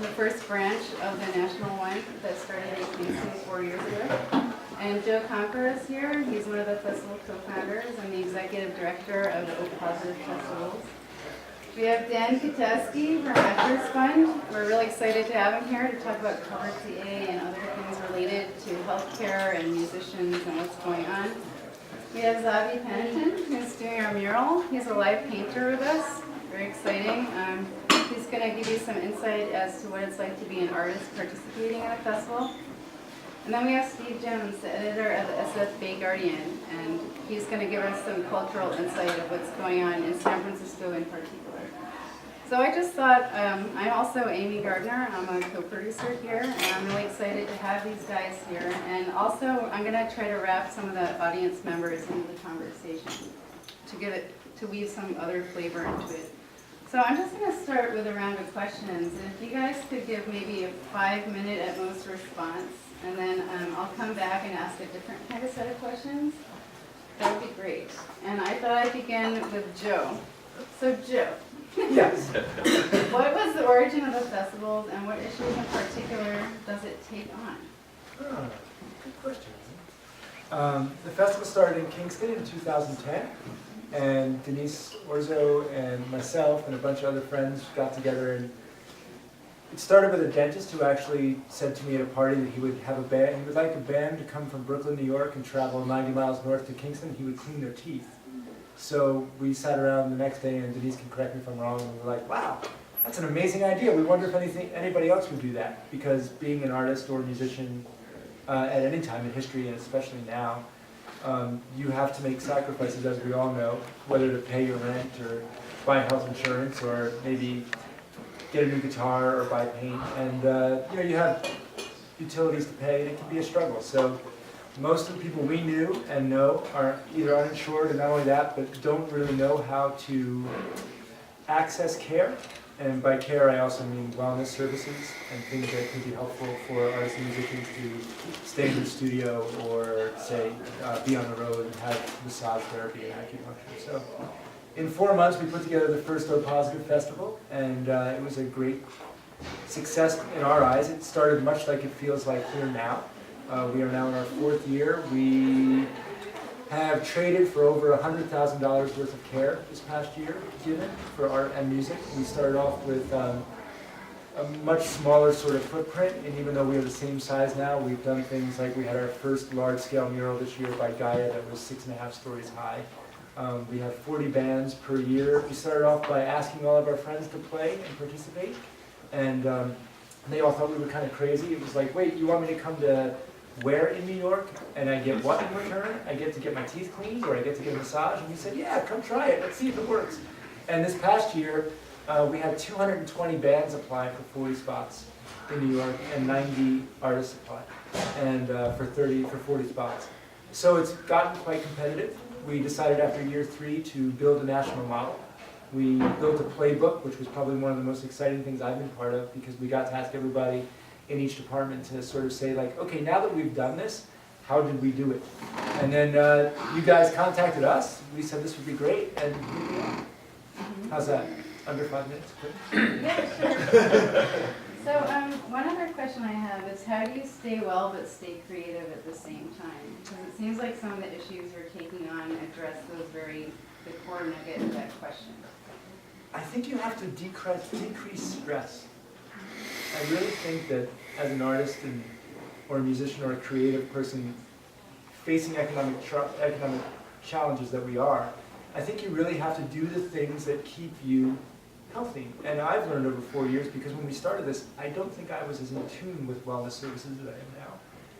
the first branch of the national one that started in Kingston 4 years ago. And Joe Conquer is here. He's one of the festival co-founders and the executive director of the O Positive Festivals. We have Dan Kutowski from Actors Fund. We're really excited to have him here to talk about Cover TA and other things related to healthcare and musicians and what's going on. We have Zavi Pennington, who's doing our mural. He's a live painter with us. Very exciting. He's going to give you some insight as to what it's like to be an artist participating in a festival. And then we have Steve Jones, the editor of the SF Bay Guardian, and he's going to give us some cultural insight of what's going on in San Francisco in particular. So I just thought, I'm also Amy Gardner. I'm a co-producer here, and I'm really excited to have these guys here. And also, I'm going to try to wrap some of the audience members into the conversation to weave some other flavor into it. So I'm just going to start with a round of questions, and if you guys could give maybe a 5-minute at most response, and then I'll come back and ask a different kind of set of questions, that would be great. And I thought I'd begin with Joe. So Joe. Yes. What was the origin of the festivals, and what issues in particular does it take on? Oh, good question. The festival started in Kingston in 2010, and Denise Orzo and myself and a bunch of other friends got together, and it started with a dentist who actually said to me at a party that he would have a band. He would like a band to come from Brooklyn, New York, and travel 90 miles north to Kingston. He would clean their teeth. So we sat around the next day, and Denise can correct me if I'm wrong, and we were like, wow, that's an amazing idea. We wonder if anybody else would do that, because being an artist or a musician at any time in history, and especially now, you have to make sacrifices, as we all know, whether to pay your rent or buy health insurance or maybe get a new guitar or buy paint. And you have utilities to pay, and it can be a struggle. So most of the people we knew and know are either uninsured, and not only that, but don't really know how to access care. And by care, I also mean wellness services and things that can be helpful for artists and musicians to stay in the studio or, say, be on the road and have massage therapy and acupuncture. So in 4 months, we put together the first O Positive Festival, and it was a great success in our eyes. It started much like it feels like here now. We are now in our 4th year. We have traded for over $100,000 worth of care this past year given for art and music. We started off with a much smaller sort of footprint, and even though we are the same size now, we've done things like we had our first large-scale mural this year by Gaia that was 6.5 stories high. We have 40 bands per year. We started off by asking all of our friends to play and participate, and they all thought we were kind of crazy. It was like, wait, you want me to come to where in New York, and I get what in return? I get to get my teeth cleaned, or I get to get a massage? And we said, yeah, come try it, let's see if it works. And this past year, we had 220 bands apply for 40 spots in New York, and 90 artists apply, and for 40 spots. So it's gotten quite competitive. We decided after year 3 to build a national model. We built a playbook, which was probably one of the most exciting things I've been part of, because we got to ask everybody in each department to sort of say, like, okay, now that we've done this, how did we do it? And then you guys contacted us. We said this would be great, and here we are. How's that? Under 5 minutes? Yeah, sure. So one other question I have is, how do you stay well but stay creative at the same time? Because it seems like some of the issues you're taking on address the core nugget of that question. I think you have to decrease stress. I really think that as an artist or a musician or a creative person facing economic challenges that we are, I think you really have to do the things that keep you healthy. And I've learned over 4 years, because when we started this, I don't think I was as in tune with wellness services as I am now.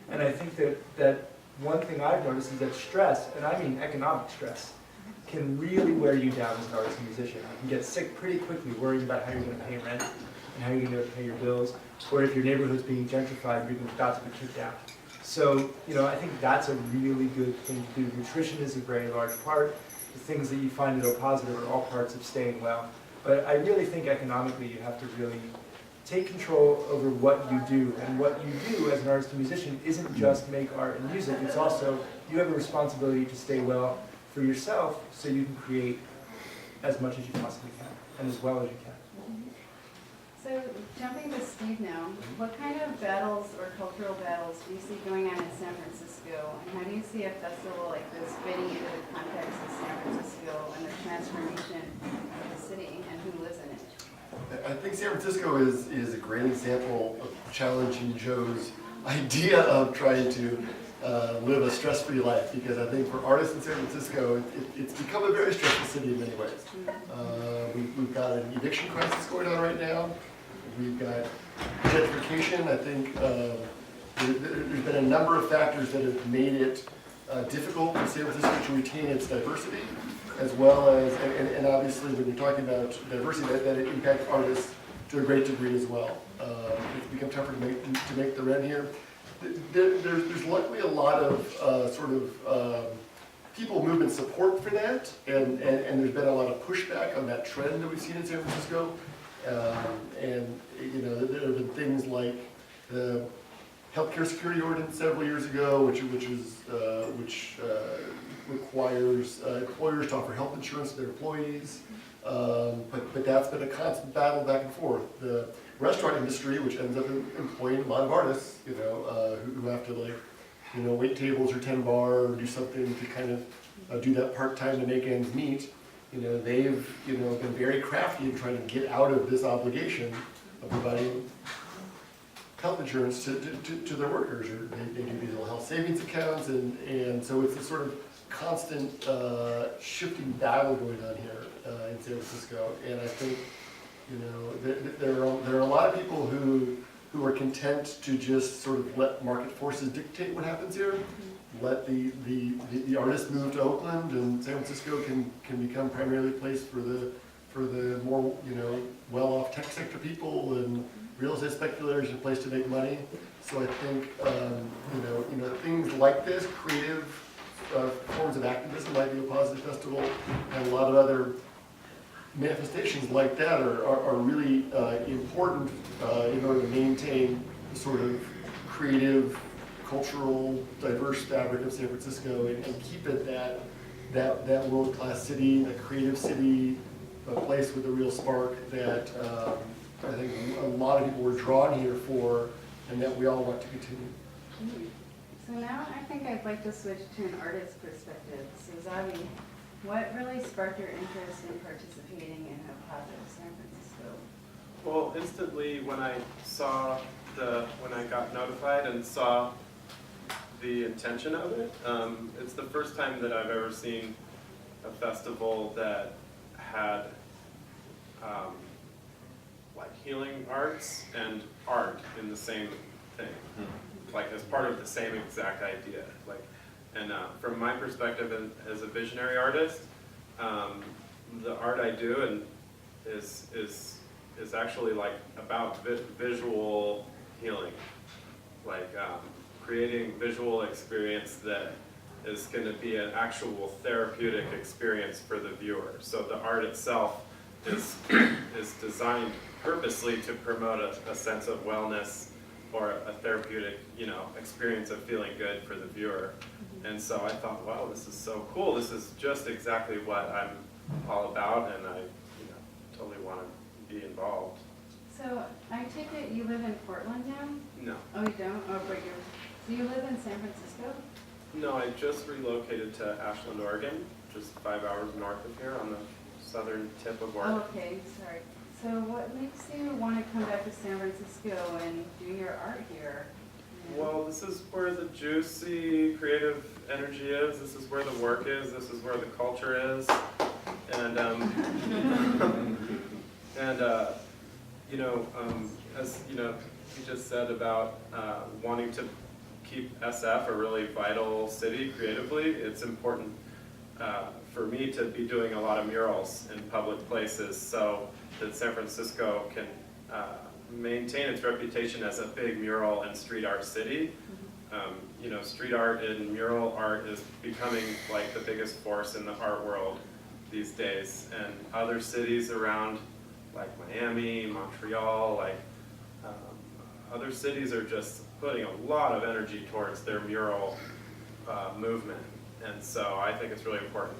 And I think that one thing I've noticed is that stress, and I mean economic stress, can really wear you down as an artist and musician. You can get sick pretty quickly worrying about how you're going to pay rent and how you're going to pay your bills, or if your neighborhood's being gentrified, you're about to be kicked out. So, I think that's a really good thing to do. Nutrition is a very large part. The things that you find at O Positive are all parts of staying well. But I really think economically you have to really take control over what you do. And what you do as an artist and musician isn't just make art and music. It's also, you have a responsibility to stay well for yourself so you can create as much as you possibly can and as well as you can. So jumping to Steve think now, what kind of battles or cultural battles do you see going on in San Francisco? And how do you see a festival like this fitting into the context of San Francisco and the transformation of the city and who lives in it? I think San Francisco is a great example of challenging Joe's idea of trying to live a stress-free life, because I think for artists in San Francisco, it's become a very stressful city in many ways. We've got an eviction crisis going on right now. We've got gentrification. I think there's been a number of factors that have made it difficult for San Francisco to retain its diversity, as well as, and obviously when you're talking about diversity, that it impacts artists to a great degree as well. It's become tougher to make the rent here. There's luckily a lot of people movement support for that, and there's been a lot of pushback on that trend that we've seen in San Francisco. And you know, there have been things like the healthcare security ordinance several years ago, which requires employers to offer health insurance to their employees. But that's been a constant battle back and forth. The restaurant industry, which ends up employing a lot of artists, you know, who have to, like, you know, wait tables or 10 bar or do something to kind of do that part-time to make ends meet. You know, they've, you know, been very crafty in trying to get out of this obligation of providing health insurance to their workers, or they do these little health savings accounts, and so it's a sort of constant shifting battle going on here in San Francisco. And I think, you know, there are a lot of people who are content to just sort of let market forces dictate what happens here. Let the artists move to Oakland, and San Francisco can become primarily a place for the more, you know, well-off tech sector people and real estate speculators, a place to make money. So I think you know things like this, creative forms of activism, might be a positive festival, and a lot of other manifestations like that are really important in order to maintain the sort of creative, cultural, diverse fabric of San Francisco, and keep it that world-class city, that creative city, a place with a real spark that I think a lot of people were drawn here for, and that we all want to continue. So now I think I'd like to switch to an artist's perspective. So Zabi, what really sparked your interest in participating in a project San Francisco? Well, instantly when I got notified and saw the intention of it, it's the first time that I've ever seen a festival that had like healing arts and art in the same thing, like as part of the same exact idea. Like, and from my perspective as a visionary artist, the art I do and is actually like about visual healing, like creating visual experience that is going to be an actual therapeutic experience for the viewer. So the art itself is designed purposely to promote a sense of wellness or a therapeutic, you know, experience of feeling good for the viewer. And so I thought, wow, this is so cool. This is just exactly what I'm all about, and I, you know, totally want to be involved. So I take it you live in Portland now? No. Oh, you don't? Oh, but do you live in San Francisco? No, I just relocated to Ashland, Oregon, just 5 hours north of here on the southern tip of Oregon. Oh, okay, sorry. So what makes you want to come back to San Francisco and do your art here? Well, this is where the juicy creative energy is. This is where the work is. This is where the culture is. And you know, as you know, you just said about wanting to keep SF a really vital city creatively, it's important for me to be doing a lot of murals in public places so that San Francisco can maintain its reputation as a big mural and street art city. You know, street art and mural art is becoming like the biggest force in the art world these days, and other cities around like Miami, Montreal, like other cities are just putting a lot of energy towards their mural movement. And so I think it's really important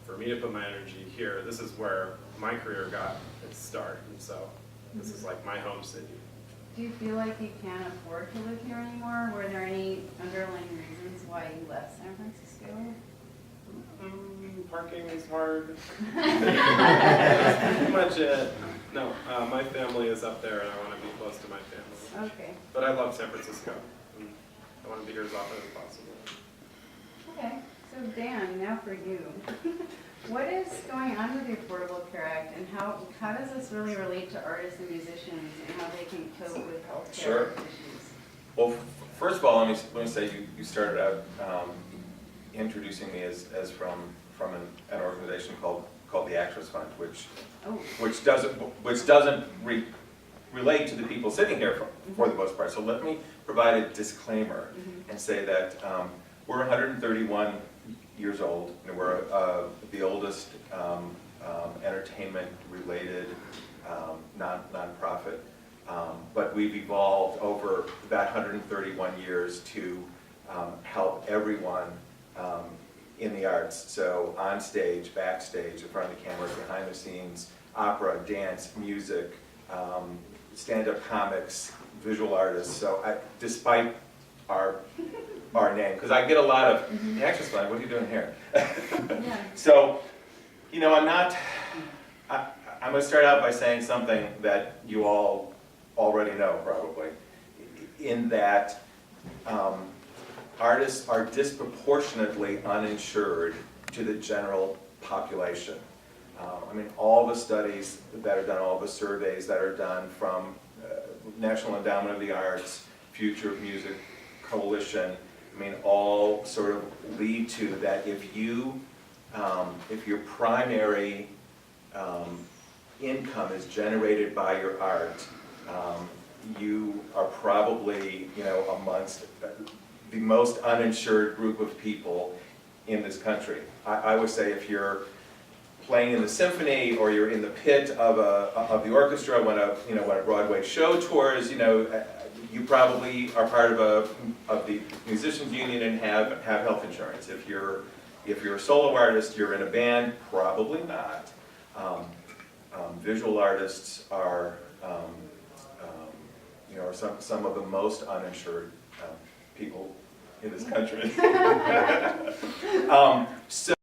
for me to put my energy here. This is where my career got its start, and so this is like my home city. Do you feel like you can't afford to live here anymore? Were there any underlying reasons why you left San Francisco? Parking is hard. That's pretty much it. No, my family is up there and I want to be close to my family. Okay. But I love San Francisco. And I want to be here as often as possible. Okay, so Dan, now for you. What is going on with the Affordable Care Act and how does this really relate to artists and musicians and how they can cope with healthcare Sure. issues? Well, first of all, let me say you started out introducing me as from an organization called the Actors Fund, Oh, which doesn't relate to the people sitting here for the most part. So let me provide a disclaimer and say that we're 131 years old, and we're the oldest entertainment-related nonprofit. But we've evolved over that 131 years to help everyone in the arts. So on stage, backstage, in front of the camera, behind the scenes, opera, dance, music, stand-up comics, visual artists. So despite our name, because I get a lot of, the Actors Fund, what are you doing here? yeah. So, you know, I'm going to start out by saying something that you all already know probably, in that artists are disproportionately uninsured to the general population. I mean, all the studies that are done, all the surveys that are done from National Endowment of the Arts, Future of Music Coalition, I mean, all sort of lead to that if your primary income is generated by your art, you are probably, you know, amongst the most uninsured group of people in this country. I would say if you're playing in the symphony or you're in the pit of the orchestra when a Broadway show tours, you know, you probably are part of the musicians union and have health insurance. If you're a solo artist, you're in a band, probably not. Visual artists are you know, are some of the most uninsured people in this country. So